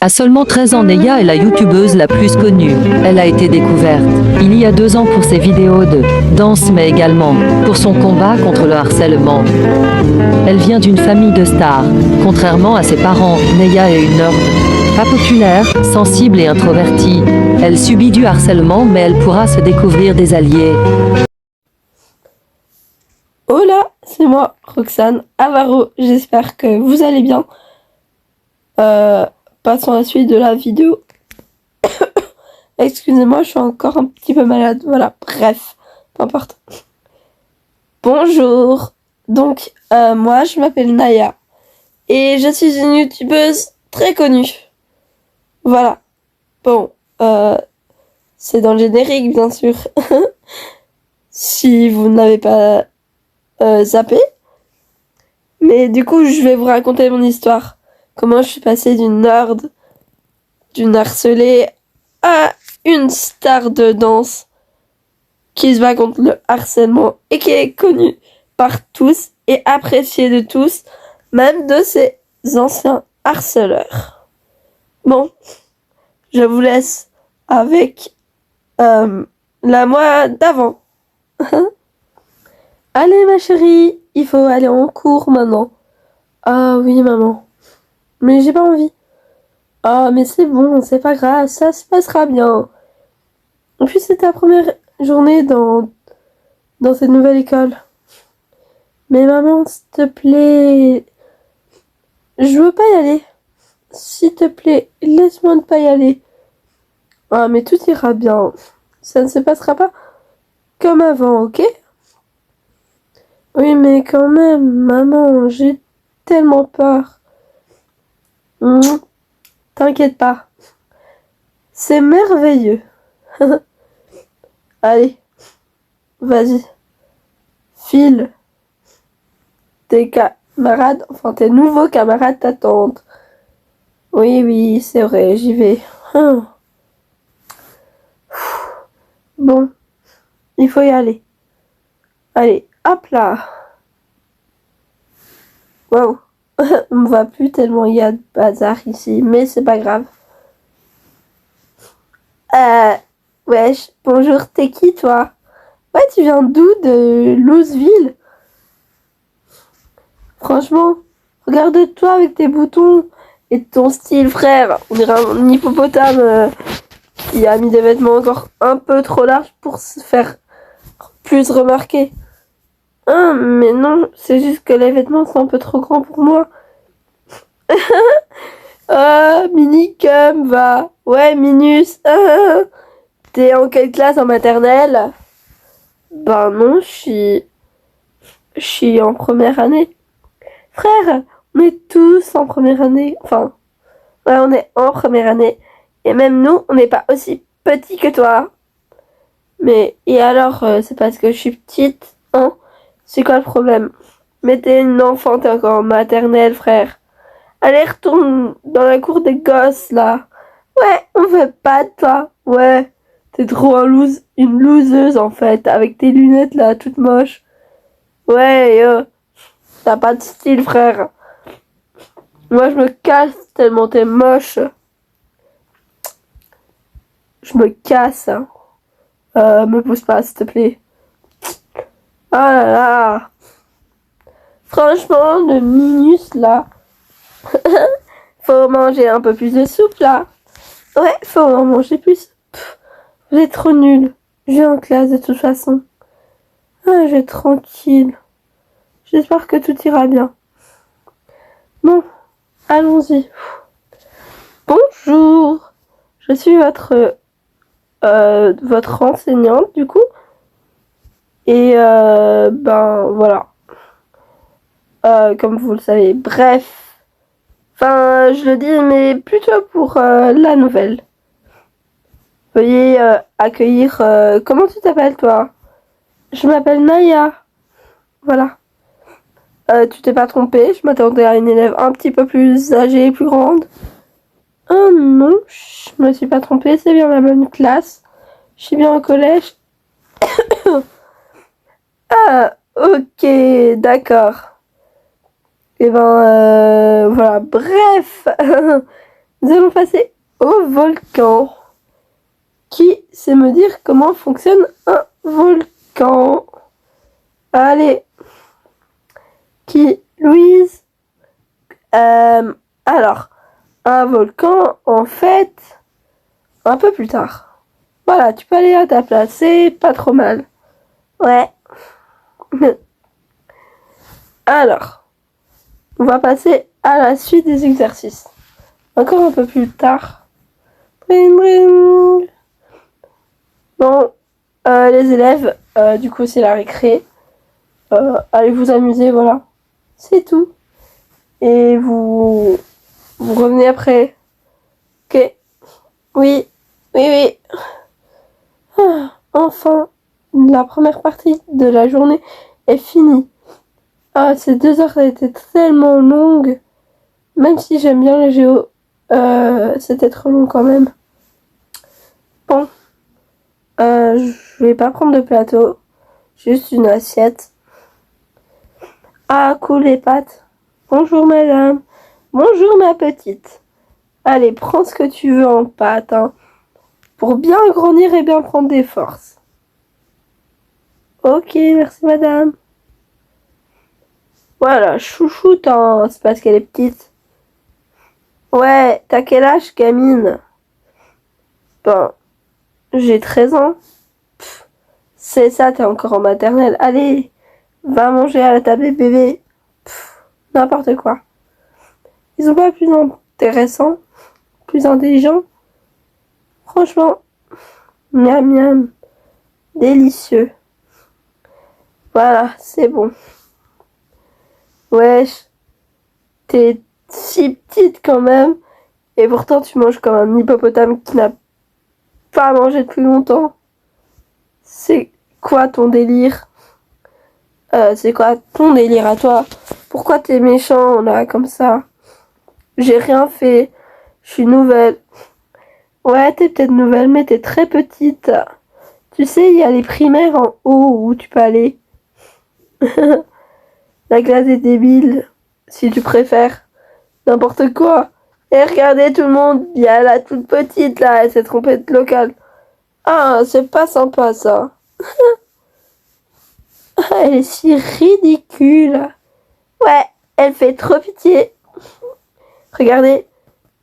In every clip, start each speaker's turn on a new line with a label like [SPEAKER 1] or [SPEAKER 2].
[SPEAKER 1] À seulement 13 ans, Neya est la youtubeuse la plus connue. Elle a été découverte il y a 2 ans pour ses vidéos de danse, mais également pour son combat contre le harcèlement. Elle vient d'une famille de stars. Contrairement à ses parents, Neya est une nerd. Pas populaire, sensible et introvertie. Elle subit du harcèlement, mais elle pourra se découvrir des alliés.
[SPEAKER 2] Hola, c'est moi, Roxane Avaro. J'espère que vous allez bien. Passons à la suite de la vidéo. Excusez-moi, je suis encore un petit peu malade. Voilà, bref, peu importe. Bonjour. Donc, moi, je m'appelle Naya. Et je suis une youtubeuse très connue. Voilà. Bon, c'est dans le générique, bien sûr. Si vous n'avez pas zappé. Mais du coup, je vais vous raconter mon histoire. Comment je suis passée d'une nerd, d'une harcelée, à une star de danse qui se bat contre le harcèlement et qui est connue par tous et appréciée de tous, même de ses anciens harceleurs. Bon, je vous laisse avec la moi d'avant. Allez ma chérie, il faut aller en cours maintenant. Ah oui maman, mais j'ai pas envie. Ah mais c'est bon, c'est pas grave, ça se passera bien. En plus c'est ta première journée dans cette nouvelle école. Mais maman, s'il te plaît, je veux pas y aller. S'il te plaît, laisse-moi ne pas y aller. Ah mais tout ira bien. Ça ne se passera pas comme avant, ok? Oui mais quand même, maman, j'ai tellement peur. T'inquiète pas. C'est merveilleux. Allez, vas-y. File. Tes camarades, enfin tes nouveaux camarades t'attendent. Oui, oui, c'est vrai, j'y vais. Bon, il faut y aller. Allez, hop là. Waouh. On me voit plus tellement il y a de bazar ici, mais c'est pas grave. Wesh, bonjour, t'es qui toi? Ouais, tu viens d'où? De Looseville? Franchement, regarde-toi avec tes boutons et ton style, frère. On dirait un hippopotame qui a mis des vêtements encore un peu trop larges pour se faire plus remarquer. Ah, mais non, c'est juste que les vêtements sont un peu trop grands pour moi. Ah, Minicum, va. Ouais, Minus. T'es en quelle classe en maternelle? Ben non, je suis en première année. Frère, on est tous en première année. Enfin, ouais, on est en première année. Et même nous, on n'est pas aussi petits que toi. Mais, et alors, c'est parce que je suis petite, hein? C'est quoi le problème? Mais t'es une enfant, t'es encore en maternelle, frère. Allez, retourne dans la cour des gosses, là. Ouais, on veut pas de toi. Ouais, t'es trop une loseuse, en fait, avec tes lunettes, là, toutes moches. Ouais, t'as pas de style, frère. Moi, je me casse tellement t'es moche. Je me casse. Hein. Me pousse pas, s'il te plaît. Oh là là. Franchement, le minus, là. Faut manger un peu plus de soupe, là. Ouais, faut en manger plus. Vous êtes trop nuls. Je vais en classe, de toute façon. Ah, je vais être tranquille. J'espère que tout ira bien. Bon, allons-y. Bonjour. Je suis votre enseignante, du coup. Et ben voilà. Comme vous le savez. Bref. Enfin, je le dis, mais plutôt pour la nouvelle. Veuillez accueillir... comment tu t'appelles, toi? Je m'appelle Naya. Voilà. Tu t'es pas trompée. Je m'attendais à une élève un petit peu plus âgée et plus grande. Ah non, je me suis pas trompée. C'est bien la bonne classe. Je suis bien au collège. Ah, ok, d'accord. Et ben, voilà, bref. Nous allons passer au volcan. Qui sait me dire comment fonctionne un volcan? Allez. Qui? Louise? Alors, un volcan, en fait, un peu plus tard. Voilà, tu peux aller à ta place, c'est pas trop mal. Ouais. Alors, on va passer à la suite des exercices. Encore un peu plus tard. Bring, bring. Bon, les élèves, du coup, c'est la récré. Allez vous amuser, voilà. C'est tout. Et vous revenez après. Ok. Oui, oui, oui. Ah, enfin, la première partie de la journée est finie. Ah, ces 2 heures a été tellement longue. Même si j'aime bien les géo, c'était trop long quand même. Bon, je vais pas prendre de plateau. Juste une assiette. Ah, cool les pâtes. Bonjour madame. Bonjour ma petite. Allez, prends ce que tu veux en pâtes, hein, pour bien grandir et bien prendre des forces. Ok, merci madame. Voilà, chouchoute, hein, c'est parce qu'elle est petite. Ouais, t'as quel âge, gamine? Ben, j'ai 13 ans. Pff, c'est ça, t'es encore en maternelle. Allez, va manger à la table des bébés. Pff, n'importe quoi. Ils sont pas plus intéressants, plus intelligents. Franchement, miam miam, délicieux. Voilà, c'est bon. Wesh, t'es si petite quand même, et pourtant tu manges comme un hippopotame qui n'a pas mangé depuis longtemps. C'est quoi ton délire? C'est quoi ton délire à toi? Pourquoi t'es méchant là comme ça? J'ai rien fait, je suis nouvelle. Ouais, t'es peut-être nouvelle, mais t'es très petite. Tu sais, il y a les primaires en haut où tu peux aller. La classe est débile, si tu préfères. N'importe quoi. Et regardez tout le monde, il y a la toute petite là, elle s'est trompée de local. Ah, c'est pas sympa ça. Elle est si ridicule. Ouais, elle fait trop pitié. Regardez,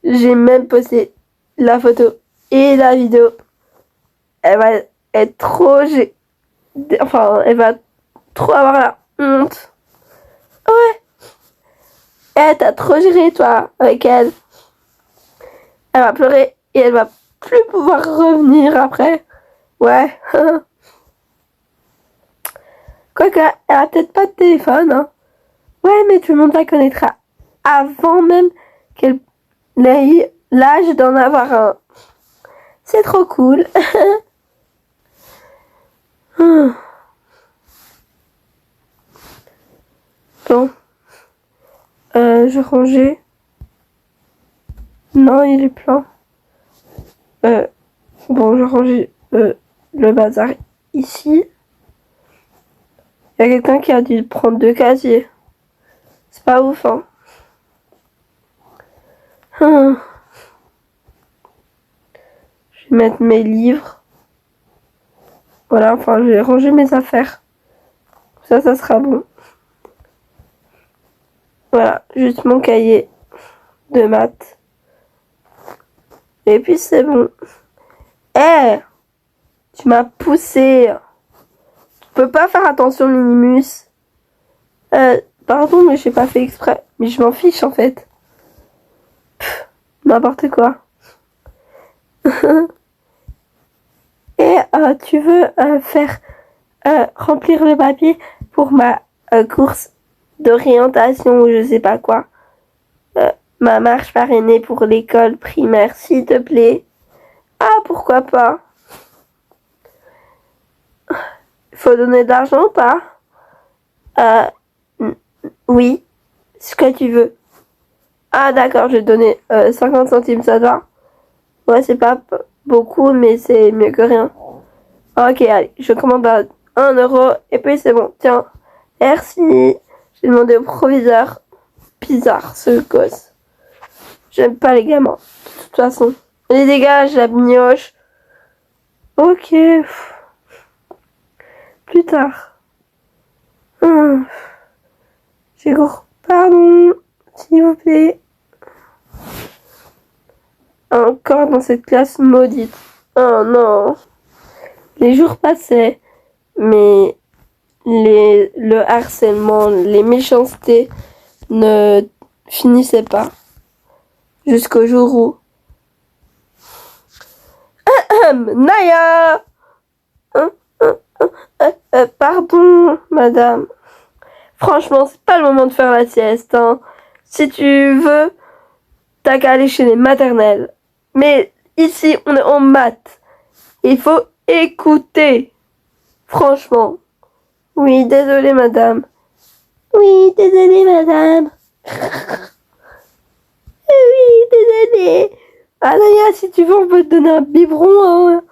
[SPEAKER 2] j'ai même posté la photo et la vidéo. Elle va être trop... Enfin, elle va trop avoir la honte. Ouais. Eh, t'as trop géré, toi, avec elle. Elle va pleurer et elle va plus pouvoir revenir après. Ouais. Quoique, elle a peut-être pas de téléphone, hein. Ouais, mais tout le monde la connaîtra avant même qu'elle ait l'âge d'en avoir un. C'est trop cool. Bon. Je rangeais. Non, il est plein. Bon, je rangeais le bazar ici. Il y a quelqu'un qui a dû prendre 2 casiers. C'est pas ouf, hein. Je vais mettre mes livres. Voilà, enfin, je vais ranger mes affaires. Ça sera bon. Voilà, juste mon cahier de maths. Et puis c'est bon. Eh, tu m'as poussé. Tu peux pas faire attention, Minimus. Pardon, mais j'ai pas fait exprès. Mais je m'en fiche en fait. N'importe quoi. Et tu veux faire remplir le papier pour ma course d'orientation ou je sais pas quoi. Ma marche parrainée pour l'école primaire, s'il te plaît. Ah, pourquoi pas? Faut donner de l'argent ou pas? Oui, ce que tu veux. Ah d'accord, je vais te donner 50 centimes, ça te va? Ouais, c'est pas beaucoup, mais c'est mieux que rien. Ok, allez, je commande à 1 euro et puis c'est bon. Tiens, merci. J'ai demandé au proviseur. Bizarre, ce gosse. J'aime pas les gamins. De toute façon. Allez, dégage, la mioche. Ok. Plus tard. J'ai cours. Pardon. S'il vous plaît. Encore dans cette classe maudite. Oh non. Les jours passaient. Mais le harcèlement, les méchancetés ne finissaient pas. Jusqu'au jour où... Naya! Pardon, madame. Franchement, c'est pas le moment de faire la sieste, hein. Si tu veux, t'as qu'à aller chez les maternelles. Mais ici, on est en maths. Il faut écouter. Franchement. Oui, désolée, madame. Oui, désolée, madame. Oui, désolée. Ah, Naya, si tu veux, on peut te donner un biberon, hein.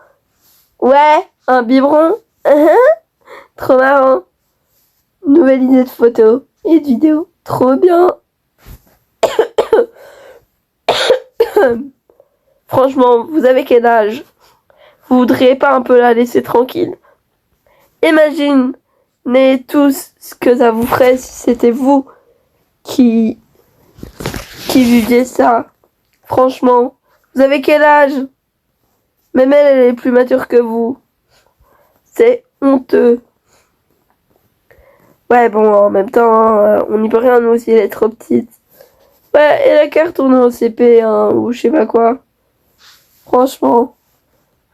[SPEAKER 2] Ouais, un biberon. Trop marrant. Nouvelle idée de photo et de vidéo. Trop bien. Franchement, vous avez quel âge? Vous voudriez pas un peu la laisser tranquille? Imaginez tous ce que ça vous ferait si c'était vous qui viviez ça. Franchement, vous avez quel âge? Même elle est plus mature que vous. C'est honteux. Ouais, bon, en même temps, on n'y peut rien, nous aussi, elle est trop petite. Ouais, elle a qu'à retourner au CP, hein, ou je sais pas quoi. Franchement.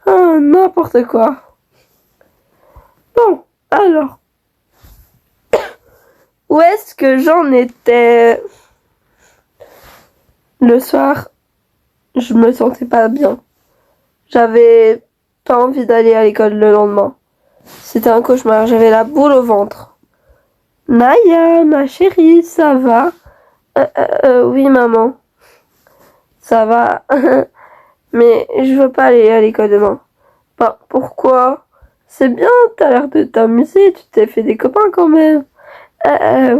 [SPEAKER 2] N'importe quoi. Bon, alors. Où est-ce que j'en étais? Le soir, je me sentais pas bien. J'avais pas envie d'aller à l'école le lendemain. C'était un cauchemar, j'avais la boule au ventre. Naya, ma chérie, ça va? Oui, maman. Ça va. Mais je veux pas aller à l'école demain. Bah, pourquoi? C'est bien, t'as l'air de t'amuser, tu t'es fait des copains quand même.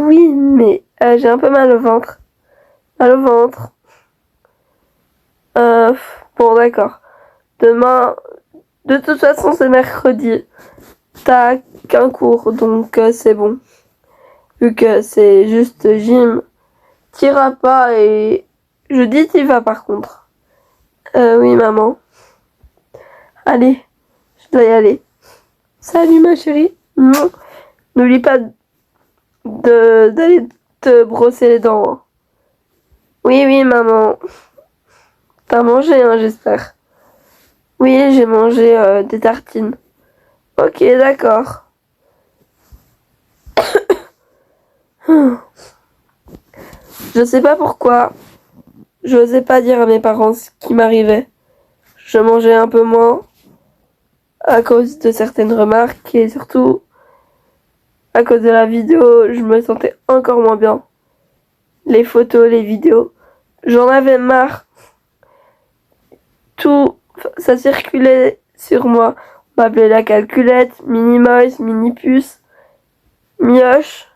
[SPEAKER 2] Oui, mais j'ai un peu mal au ventre. Mal au ventre. Bon, d'accord. Demain, de toute façon, c'est mercredi. T'as qu'un cours, donc c'est bon. Vu que c'est juste gym, t'iras pas et je dis t'y vas par contre. Oui, maman. Allez, je dois y aller. Salut, ma chérie. Non, n'oublie pas d'aller te brosser les dents. Hein. Oui, oui, maman. T'as mangé, hein, j'espère. Oui, j'ai mangé des tartines. Ok, d'accord. Je sais pas pourquoi. J'osais pas dire à mes parents ce qui m'arrivait. Je mangeais un peu moins à cause de certaines remarques et surtout à cause de la vidéo, je me sentais encore moins bien. Les photos, les vidéos, j'en avais marre. Tout, ça circulait sur moi. On m'appelait la calculette, Minimoys, Mini-Puce, Mioche.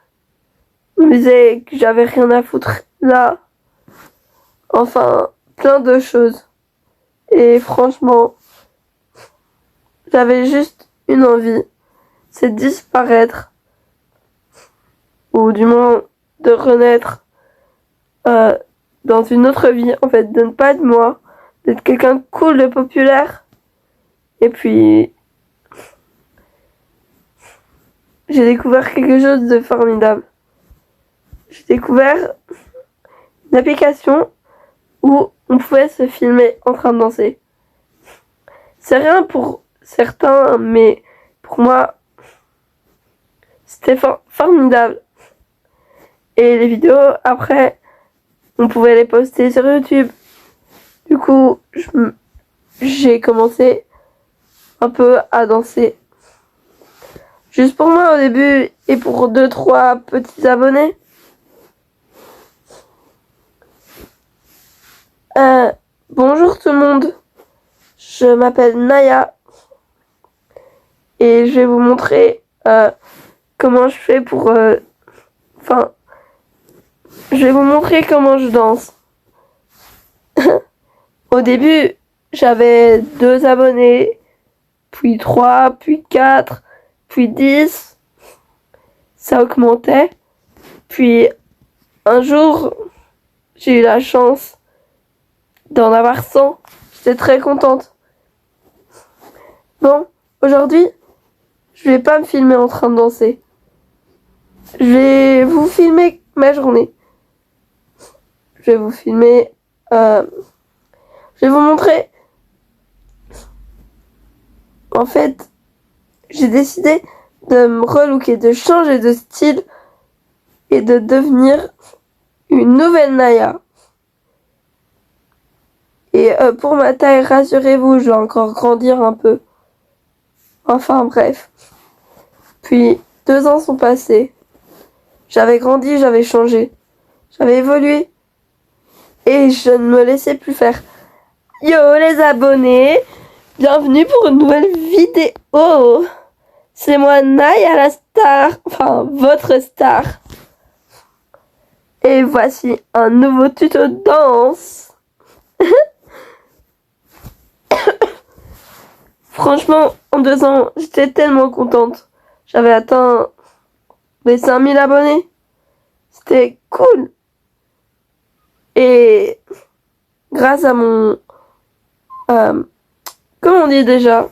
[SPEAKER 2] On me disait que j'avais rien à foutre là. Enfin, plein de choses. Et franchement, j'avais juste une envie, c'est de disparaître. Ou du moins de renaître dans une autre vie. En fait, de ne pas être moi, d'être quelqu'un de cool, de populaire. Et puis, j'ai découvert quelque chose de formidable. J'ai découvert une application où on pouvait se filmer en train de danser. C'est rien pour certains, mais pour moi, c'était formidable. Et les vidéos, après, on pouvait les poster sur YouTube. Du coup, j'ai commencé un peu à danser. Juste pour moi au début et pour 2-3 petits abonnés. Bonjour tout le monde. Je m'appelle Naya. Et je vais vous montrer comment je fais pour... je vais vous montrer comment je danse. Au début, j'avais 2 abonnés, puis 3, puis 4, puis 10. Ça augmentait. Puis un jour, j'ai eu la chance d'en avoir 100. J'étais très contente. Bon, aujourd'hui, je vais pas me filmer en train de danser. Je vais vous filmer ma journée. Je vais vous filmer... je vais vous montrer. En fait, j'ai décidé de me relooker, de changer de style et de devenir une nouvelle Naya. Et pour ma taille, rassurez-vous, je vais encore grandir un peu. Enfin bref. Puis 2 ans sont passés. J'avais grandi, j'avais changé. J'avais évolué. Et je ne me laissais plus faire. Yo les abonnés, bienvenue pour une nouvelle vidéo. C'est moi Naya la star, enfin votre star. Et voici un nouveau tuto de danse. Franchement, en 2 ans, j'étais tellement contente. J'avais atteint les 5000 abonnés. C'était cool. Et grâce à mon... comment on dit déjà?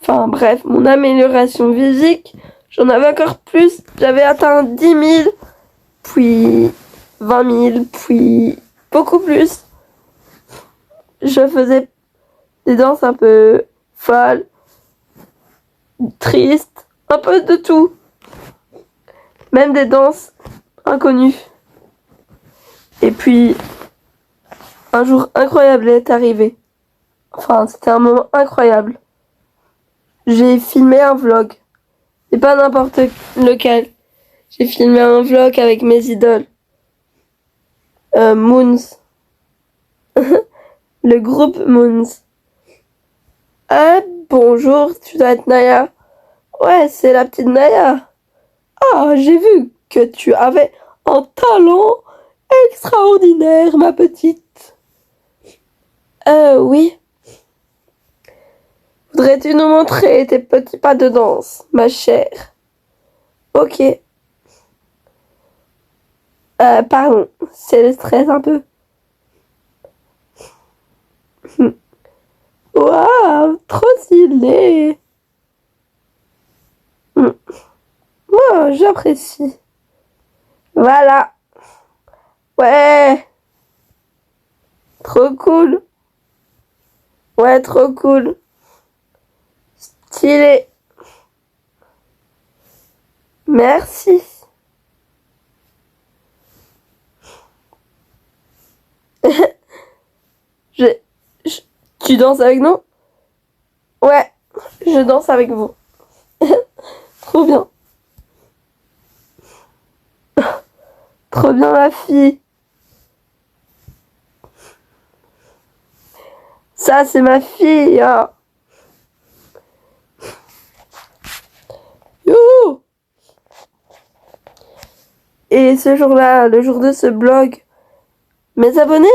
[SPEAKER 2] Enfin bref, mon amélioration physique, j'en avais encore plus. J'avais atteint 10 000, puis 20 000, puis beaucoup plus. Je faisais des danses un peu folles, tristes, un peu de tout. Même des danses inconnues. Et puis, un jour incroyable est arrivé. Enfin, c'était un moment incroyable. J'ai filmé un vlog. Et pas n'importe lequel. J'ai filmé un vlog avec mes idoles. Moons. Le groupe Moons. Bonjour, tu dois être Naya. Ouais, c'est la petite Naya. Ah, j'ai vu que tu avais un talent extraordinaire, ma petite. Oui. Voudrais-tu nous montrer tes petits pas de danse, ma chère? Ok. Pardon, c'est le stress un peu. Waouh, trop stylé. Oh, j'apprécie. Voilà. Ouais. Trop cool. Ouais, trop cool. Stylé. Merci. Tu danses avec nous? Ouais, je danse avec vous. Trop bien. Trop bien, ma fille. Ça, c'est ma fille. Oh. Youhou. Et ce jour-là, le jour de ce blog, mes abonnés,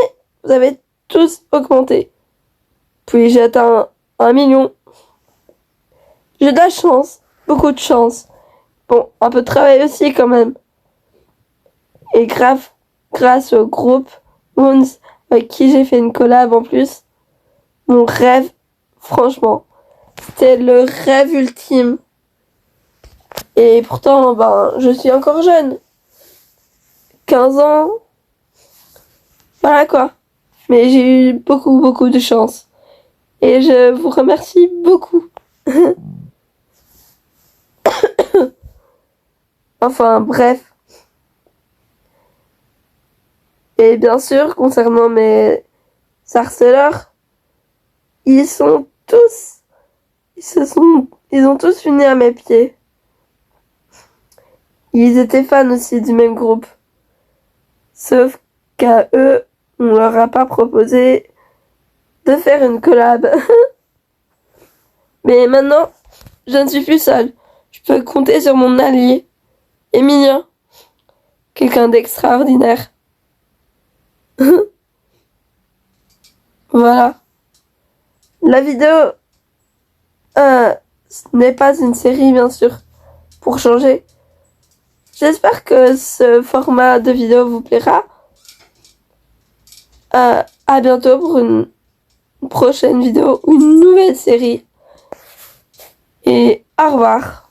[SPEAKER 2] vous avez tous augmenté. Puis j'ai atteint 1 million. J'ai de la chance, beaucoup de chance. Bon, un peu de travail aussi quand même. Et grâce au groupe Moons avec qui j'ai fait une collab en plus, mon rêve, franchement, c'était le rêve ultime. Et pourtant, je suis encore jeune. 15 ans. Voilà quoi. Mais j'ai eu beaucoup de chance. Et je vous remercie beaucoup. Enfin, bref. Et bien sûr, concernant mes harceleurs, ils ont tous uni à mes pieds. Ils étaient fans aussi du même groupe. Sauf qu'à eux, on leur a pas proposé de faire une collab. Mais maintenant, je ne suis plus seule. Je peux compter sur mon allié, Emilia. Quelqu'un d'extraordinaire. Voilà. La vidéo, ce n'est pas une série, bien sûr, pour changer. J'espère que ce format de vidéo vous plaira. À bientôt pour une prochaine vidéo ou une nouvelle série. Et au revoir.